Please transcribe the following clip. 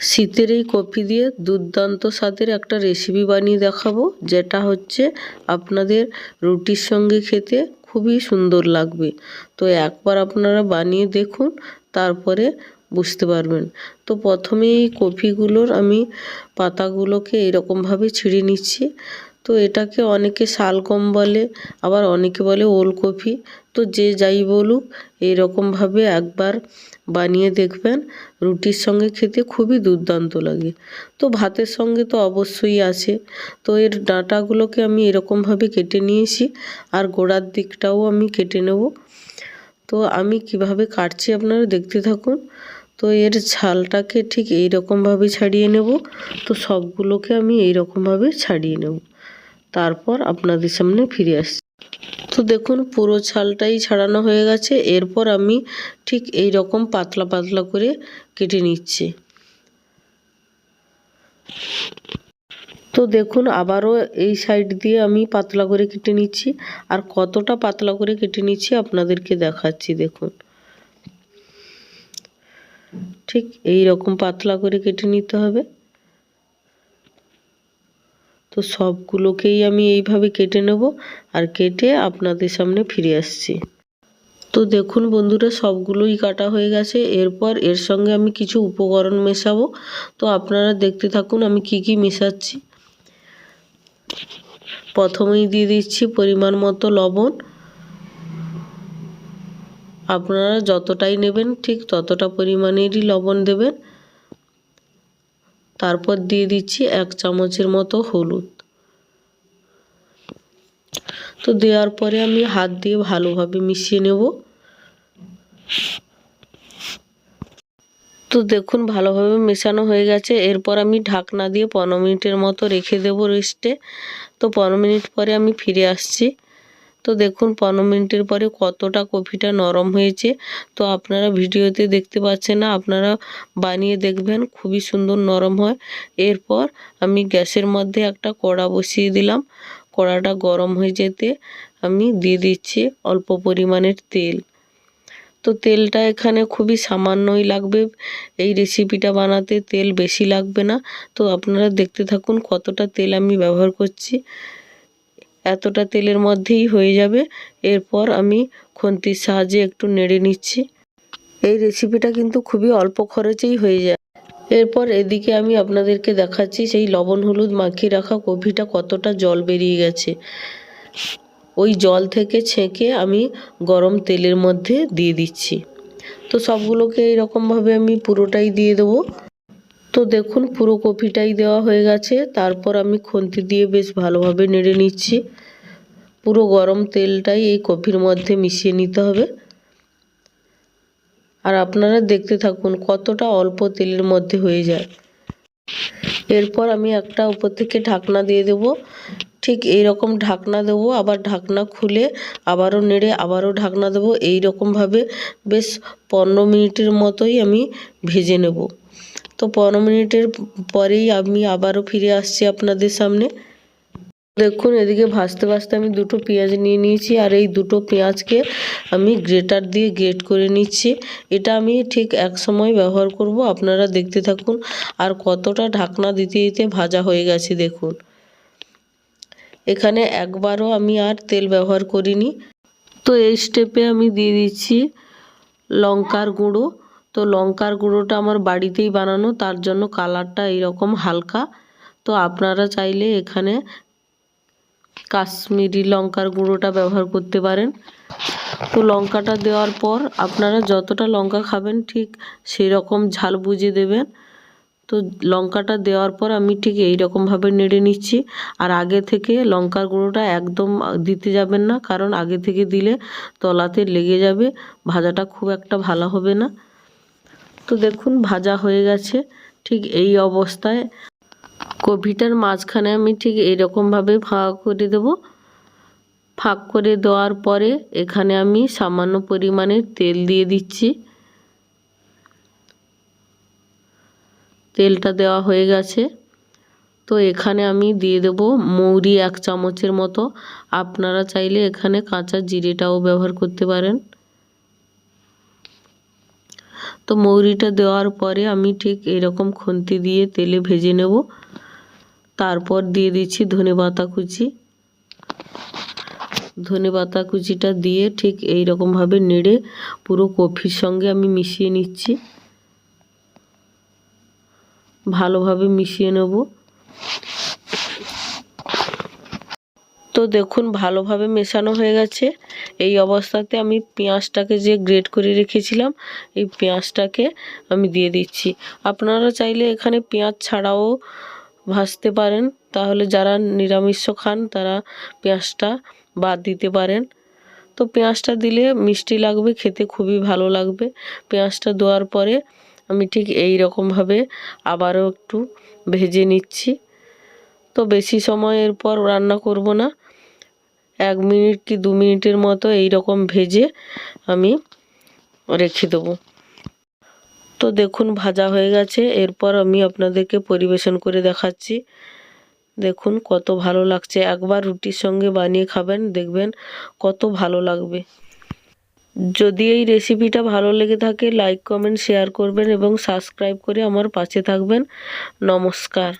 শীতের এই কফি দিয়ে দুর্দান্ত স্বাদের একটা রেসিপি বানিয়ে দেখাবো, যেটা হচ্ছে আপনাদের রুটির সঙ্গে খেতে খুবই সুন্দর লাগবে। তো একবার আপনারা বানিয়ে দেখুন, তারপরে বুঝতে পারবেন। তো প্রথমে এই কফিগুলোর আমি পাতাগুলোকে এরকমভাবে ছিঁড়ে নিচ্ছি। তো এটাকে অনেকে শালগম বলে, আবার অনেকে বলে ওলকপি। তো যে যাই বলুক, এইরকমভাবে একবার বানিয়ে দেখবেন, রুটির সঙ্গে খেতে খুবই দুর্দান্ত লাগে। তো ভাতের সঙ্গে তো অবশ্যই আছে। তো এর ডাঁটাগুলোকে আমি এরকমভাবে কেটে নিয়েছি, আর গোড়ার দিকটাও আমি কেটে নেব। তো আমি কিভাবে কাটছি আপনারা দেখতে থাকুন। তো এর ছালটাকে ঠিক এইরকমভাবে ছাড়িয়ে নেব। তো সবগুলোকে আমি এইরকমভাবে ছাড়িয়ে নেব, তারপর আপনাদের সামনে ফিরে আসছি। তো দেখুন, পুরো ছালটাই ছাড়ানো হয়ে গেছে। এরপর আমি ঠিক এই রকম পাতলা পাতলা করে কেটে নিচ্ছি। তো দেখুন, আবারও এই সাইড দিয়ে আমি পাতলা করে কেটে নিচ্ছি। আর কতটা পাতলা করে কেটে নিচ্ছি আপনাদেরকে দেখাচ্ছি। দেখুন, ঠিক এই রকম পাতলা করে কেটে নিতে হবে। তো সবগুলোকেই আমি এইভাবে কেটে নেব, আর কেটে আপনাদের সামনে ফিরে আসছি। তো দেখুন বন্ধুরা, সবগুলোই কাটা হয়ে গেছে। এরপর এর সঙ্গে আমি কিছু উপকরণ মেশাবো। তো আপনারা দেখতে থাকুন আমি কি কি মেশাচ্ছি। প্রথমেই দিয়ে দিচ্ছি পরিমাণ মতো লবণ। আপনারা যতটাই নেবেন ঠিক ততটা পরিমাণেরই লবণ দেবেন। তারপর দিয়ে দিচ্ছি 1 চামচের মতো হলুদ। তো দেওয়ার পরে আমি হাত দিয়ে ভালোভাবে মিশিয়ে নেব। তো দেখুন, ভালোভাবে মেশানো হয়ে গেছে। এরপর আমি ঢাকনা দিয়ে 15 মিনিটের মতো রেখে দেবো রেস্টে। তো 15 মিনিট পরে আমি ফিরে আসছি। তো দেখুন 15 মিনিটের পরে কতটা কফিটা নরম হয়েছে। তো আপনারা ভিডিওতে দেখতে পাচ্ছেন না, আপনারা বানিয়ে দেখবেন, খুবই সুন্দর নরম হয়। এরপর আমি গ্যাসের মধ্যে একটা কড়া বসিয়ে দিলাম। কড়াটা গরম হয়ে যেতে আমি দিয়ে দিচ্ছি অল্প পরিমাণের তেল। তো তেলটা এখানে খুবই সামান্যই লাগবে, এই রেসিপিটা বানাতে তেল বেশি লাগবে না। তো আপনারা দেখতে থাকুন কতটা তেল আমি ব্যবহার করছি। এতটা তেলের মধ্যেই হয়ে যাবে। এরপর আমি খুন্তির সাহায্যে একটু নেড়ে নিচ্ছি। এই রেসিপিটা কিন্তু খুবই অল্প খরচেই হয়ে যায়। এরপর এদিকে আমি আপনাদেরকে দেখাচ্ছি সেই লবণ হলুদ মাখিয়ে রাখা কফিটা কতটা জল বেরিয়ে গেছে। ওই জল থেকে ছেঁকে আমি গরম তেলের মধ্যে দিয়ে দিচ্ছি। তো সবগুলোকে এইরকমভাবে আমি পুরোটাই দিয়ে দেবো। তো দেখুন, পুরো কফিটাই দেওয়া হয়ে গেছে। তারপর আমি খুন্তি দিয়ে বেশ ভালোভাবে নেড়ে নিচ্ছি। পুরো গরম তেলটাই এই কফির মধ্যে মিশিয়ে নিতে হবে। আর আপনারা দেখতে থাকুন কতটা অল্প তেলের মধ্যে হয়ে যায়। এরপর আমি একটা উপর থেকে ঢাকনা দিয়ে দেব। ঠিক এই রকম ঢাকনা দেবো, আবার ঢাকনা খুলে আবারও নেড়ে আবারও ঢাকনা দেবো। এই রকমভাবে বেশ 15 মিনিটের মতোই আমি ভেজে নেব। তো 15 মিনিটের পরেই আমি আবারও ফিরে আসছি আপনাদের সামনে। দেখুন, এদিকে ভাজতে ভাজতে আমি দুটো পেঁয়াজ নিয়ে নিয়েছি, আর এই দুটো পেঁয়াজকে আমি গ্রেটার দিয়ে গ্রেট করে নিচ্ছি। এটা আমি ঠিক এক সময় ব্যবহার করব, আপনারা দেখতে থাকুন। আর কতটা ঢাকনা দিতে দিতে ভাজা হয়ে গেছে দেখুন। এখানে একবারও আমি আর তেল ব্যবহার করিনি। তো এই স্টেপে আমি দিয়ে দিচ্ছি লঙ্কার গুঁড়ো। তো লঙ্কার গুঁড়োটা আমার বাড়িতেই বানানো, তার জন্য কালারটা এইরকম হালকা। তো আপনারা চাইলে এখানে কাশ্মীরি লঙ্কার গুঁড়োটা ব্যবহার করতে পারেন। তো লঙ্কাটা দেওয়ার পর আপনারা যতটা লঙ্কা খাবেন ঠিক সেই রকম ঝাল বুঝে দেবেন। তো লঙ্কাটা দেওয়ার পর আমি ঠিক এই রকমভাবে নেড়ে নিচ্ছি। আর আগে থেকে লঙ্কার গুঁড়োটা একদম দিতে যাবেন না, কারণ আগে থেকে দিলে তলাতে লেগে যাবে, ভাজাটা খুব একটা ভালো হবে না। তো দেখুন ভাজা হয়ে গেছে। ঠিক এই অবস্থায় কফিটার মাঝখানে আমি ঠিক এইরকমভাবে ফাঁক করে দেব। ফাঁক করে দেওয়ার পরে এখানে আমি সামান্য পরিমাণে তেল দিয়ে দিচ্ছি। তেলটা দেওয়া হয়ে গেছে। তো এখানে আমি দিয়ে দেব মৌরি 1 চামচের মতো। আপনারা চাইলে এখানে কাঁচা জিরেটাও ব্যবহার করতে পারেন। তো তো মৌরিটা দেওয়ার পরে আমি ঠিক এরকম খুন্তি দিয়ে তেলে ভেজে নেব। তারপর দিয়ে দিচ্ছি ধনেপাতা কুচি। ধনেপাতা কুচিটা দিয়ে ঠিক এই রকমভাবে নেড়ে পুরো কফির সঙ্গে আমি মিশিয়ে নিচ্ছি। ভালোভাবে মিশিয়ে নেব। তো দেখুন ভালোভাবে মেশানো হয়ে গেছে। এই অবস্থাতে আমি পেঁয়াজটাকে যে গ্রেট করে রেখেছিলাম এই পেঁয়াজটাকে আমি দিয়ে দিচ্ছি। আপনারা চাইলে এখানে পেঁয়াজ ছাড়াও ভাজতে পারেন, তাহলে যারা নিরামিষ খান তারা পেঁয়াজটা বাদ দিতে পারেন। তো পেঁয়াজটা দিলে মিষ্টি লাগবে, খেতে খুবই ভালো লাগবে। পেঁয়াজটা দেওয়ার পরে আমি ঠিক এই রকমভাবে আবারও একটু ভেজে নিচ্ছি। তো বেশি সময়ের পর রান্না করব না, 1 মিনিট কি 2 মিনিটের মতো এই রকম ভেজে আমি রেখে দেবো। তো দেখুন ভাজা হয়ে গেছে। এরপর আমি আপনাদেরকে পরিবেশন করে দেখাচ্ছি। দেখুন কত ভালো লাগছে। একবার রুটির সঙ্গে বানিয়ে খাবেন, দেখবেন কত ভালো লাগবে। যদি এই রেসিপিটা ভালো লেগে থাকে লাইক কমেন্ট শেয়ার করবেন এবং সাবস্ক্রাইব করে আমার পাশে থাকবেন। নমস্কার।